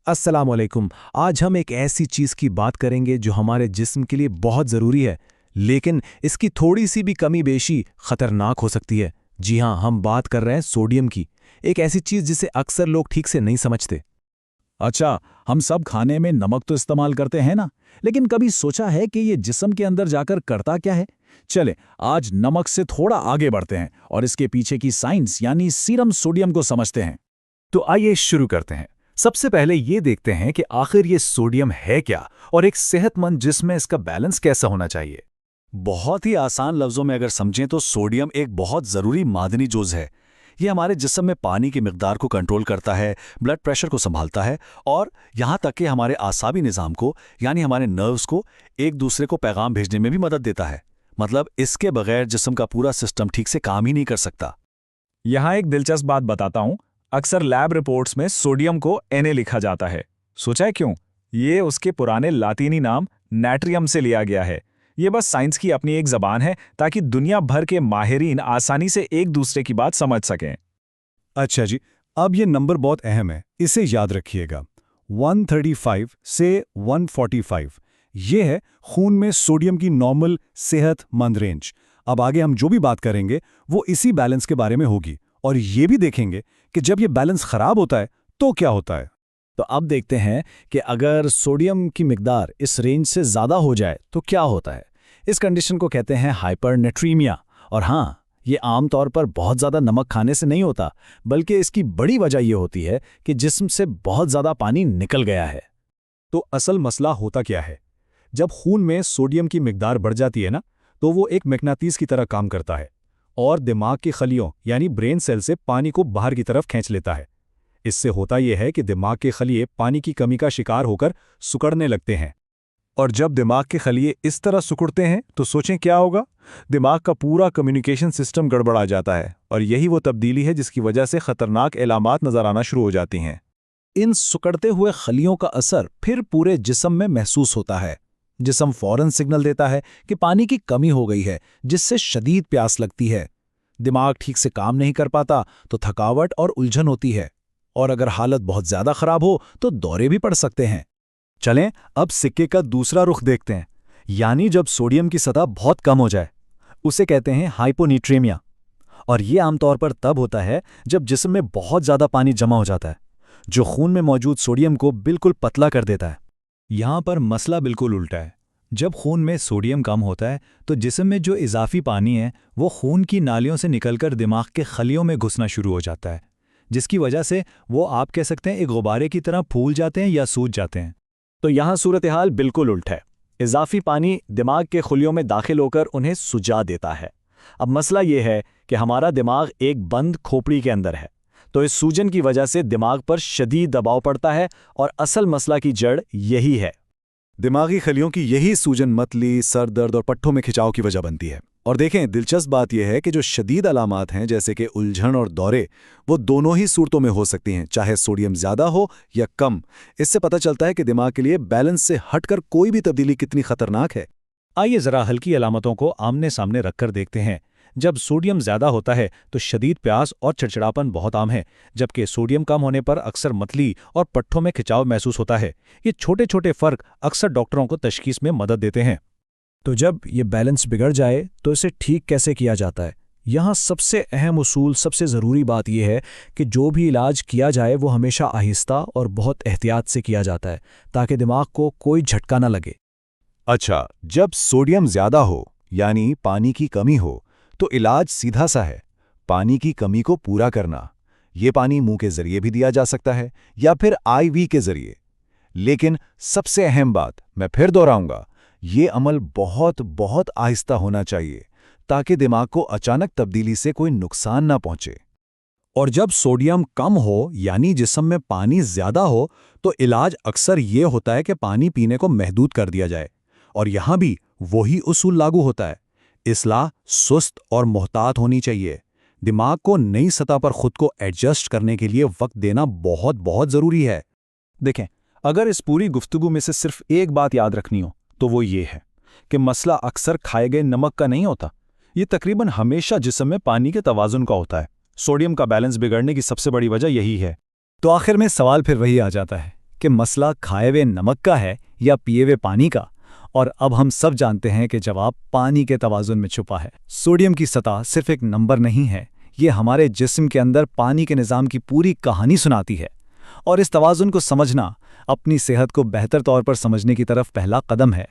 अस्सलाम वालेकुम। आज हम एक ऐसी चीज़ की बात करेंगे जो हमारे जिस्म के लिए बहुत ज़रूरी है, लेकिन इसकी थोड़ी सी भी कमी बेशी खतरनाक हो सकती है। जी हाँ, हम बात कर रहे हैं सोडियम की, एक ऐसी चीज़ जिसे अक्सर लोग ठीक से नहीं समझते। अच्छा, हम सब खाने में नमक तो इस्तेमाल करते हैं ना, लेकिन कभी सोचा है कि ये जिस्म के अंदर जाकर करता क्या है? चले, आज नमक से थोड़ा आगे बढ़ते हैं और इसके पीछे की साइंस यानी सीरम सोडियम को समझते हैं। तो आइए शुरू करते हैं। सबसे पहले ये देखते हैं कि आखिर ये सोडियम है क्या और एक सेहतमंद जिस्म में इसका बैलेंस कैसा होना चाहिए। बहुत ही आसान लफ्जों में अगर समझें तो सोडियम एक बहुत ज़रूरी मादनी जुज़ है। ये हमारे जिस्म में पानी की मिकदार को कंट्रोल करता है, ब्लड प्रेशर को संभालता है और यहाँ तक कि हमारे आसाबी निज़ाम को यानी हमारे नर्व्स को एक दूसरे को पैगाम भेजने में भी मदद देता है। मतलब इसके बगैर जिस्म का पूरा सिस्टम ठीक से काम ही नहीं कर सकता। यहाँ एक दिलचस्प बात बताता हूँ। अक्सर लैब रिपोर्ट्स में सोडियम को Na लिखा जाता है। सोचा है क्यों? ये उसके पुराने लातीनी नाम नाट्रियम से लिया गया है। ये बस साइंस की अपनी एक जबान है ताकि दुनिया भर के माहिरीन आसानी से एक दूसरे की बात समझ सकें। अच्छा जी, अब ये नंबर बहुत अहम है, इसे याद रखिएगा। 135 से 145 ये है खून में सोडियम की नॉर्मल सेहतमंद रेंज। अब आगे हम जो भी बात करेंगे वो इसी बैलेंस के बारे में होगी और ये भी देखेंगे कि जब ये बैलेंस खराब होता है तो क्या होता है। तो अब देखते हैं कि अगर सोडियम की मिकदार इस रेंज से ज़्यादा हो जाए तो क्या होता है। इस कंडीशन को कहते हैं हाइपरनेट्रीमिया। और हाँ, ये आमतौर पर बहुत ज़्यादा नमक खाने से नहीं होता, बल्कि इसकी बड़ी वजह ये होती है कि जिस्म से बहुत ज़्यादा पानी निकल गया है। तो असल मसला होता क्या है? जब खून में सोडियम की मिकदार बढ़ जाती है ना, तो वो एक मैग्नेटिस की तरह काम करता है और दिमाग की खलियों यानी ब्रेन सेल से पानी को बाहर की तरफ खींच लेता है। इससे होता यह है कि दिमाग के खलिए पानी की कमी का शिकार होकर सिकुड़ने लगते हैं। और जब दिमाग के खलिए इस तरह सिकुड़ते हैं तो सोचें क्या होगा। दिमाग का पूरा कम्युनिकेशन सिस्टम गड़बड़ा जाता है और यही वो तब्दीली है जिसकी वजह से खतरनाक इलामात नजर आना शुरू हो जाती हैं। इन सिकुड़ते हुए खलियों का असर फिर पूरे जिस्म में महसूस होता है। जिस्म फौरन सिग्नल देता है कि पानी की कमी हो गई है, जिससे शदीद प्यास लगती है। दिमाग ठीक से काम नहीं कर पाता तो थकावट और उलझन होती है, और अगर हालत बहुत ज्यादा खराब हो तो दौरे भी पड़ सकते हैं। चलें अब सिक्के का दूसरा रुख देखते हैं, यानी जब सोडियम की सतह बहुत कम हो जाए उसे कहते हैं हाइपोनीट्रेमिया। और ये आमतौर पर तब होता है जब जिस्म में बहुत ज़्यादा पानी जमा हो जाता है, जो खून में मौजूद सोडियम को बिल्कुल पतला कर देता है। यहाँ पर मसला बिल्कुल उल्टा है। जब खून में सोडियम कम होता है तो जिस्म में जो इजाफी पानी है वो खून की नालियों से निकलकर दिमाग के खलियों में घुसना शुरू हो जाता है, जिसकी वजह से वो आप कह सकते हैं एक गुब्बारे की तरह फूल जाते हैं या सूज जाते हैं। तो यहाँ सूरत हाल बिल्कुल उल्टा है। इजाफी पानी दिमाग के खुलियों में दाखिल होकर उन्हें सुजा देता है। अब मसला ये है कि हमारा दिमाग एक बंद खोपड़ी के अंदर है, तो इस सूजन की वजह से दिमाग पर शदीद दबाव पड़ता है और असल मसला की जड़ यही है। दिमागी खलियों की यही सूजन मतली, सर दर्द और पट्टों में खिंचाव की वजह बनती है। और देखें, दिलचस्प बात यह है कि जो शदीद अलामात हैं जैसे कि उलझन और दौरे, वो दोनों ही सूरतों में हो सकती हैं, चाहे सोडियम ज़्यादा हो या कम। इससे पता चलता है कि दिमाग के लिए बैलेंस से हटकर कोई भी तब्दीली कितनी खतरनाक है। आइए ज़रा हल्की अलामतों को आमने सामने रखकर देखते हैं। जब सोडियम ज़्यादा होता है तो शदीद प्यास और चिड़चिड़ापन बहुत आम है, जबकि सोडियम कम होने पर अक्सर मतली और पट्ठों में खिंचाव महसूस होता है। ये छोटे छोटे फ़र्क अक्सर डॉक्टरों को तशखीस में मदद देते हैं। तो जब ये बैलेंस बिगड़ जाए तो इसे ठीक कैसे किया जाता है? यहाँ सबसे अहम उसूल, सबसे ज़रूरी बात यह है कि जो भी इलाज किया जाए वो हमेशा आहिस्ता और बहुत एहतियात से किया जाता है, ताकि दिमाग को कोई झटका न लगे। अच्छा, जब सोडियम ज़्यादा हो यानी पानी की कमी हो तो इलाज सीधा सा है, पानी की कमी को पूरा करना। ये पानी मुंह के जरिए भी दिया जा सकता है या फिर IV के जरिए। लेकिन सबसे अहम बात मैं फिर दोहराऊंगा, ये अमल बहुत बहुत आहिस्ता होना चाहिए ताकि दिमाग को अचानक तब्दीली से कोई नुकसान ना पहुंचे। और जब सोडियम कम हो यानी जिस्म में पानी ज़्यादा हो तो इलाज अक्सर ये होता है कि पानी पीने को महदूद कर दिया जाए। और यहाँ भी वही उसूल लागू होता है। इस्लाह सुस्त और मोहतात होनी चाहिए। दिमाग को नई सतह पर खुद को एडजस्ट करने के लिए वक्त देना बहुत बहुत ज़रूरी है। देखें, अगर इस पूरी गुफ्तगू में से सिर्फ एक बात याद रखनी हो तो वो ये है कि मसला अक्सर खाए गए नमक का नहीं होता। ये तकरीबन हमेशा जिस्म में पानी के तवाज़ुन का होता है। सोडियम का बैलेंस बिगड़ने की सबसे बड़ी वजह यही है। तो आखिर में सवाल फिर वही आ जाता है कि मसला खाए हुए नमक का है या पिए हुए पानी का, और अब हम सब जानते हैं कि जवाब पानी के तवाज़ुन में छुपा है। सोडियम की सतह सिर्फ एक नंबर नहीं है, ये हमारे जिस्म के अंदर पानी के निज़ाम की पूरी कहानी सुनाती है। और इस तवाज़ुन को समझना अपनी सेहत को बेहतर तौर पर समझने की तरफ पहला कदम है।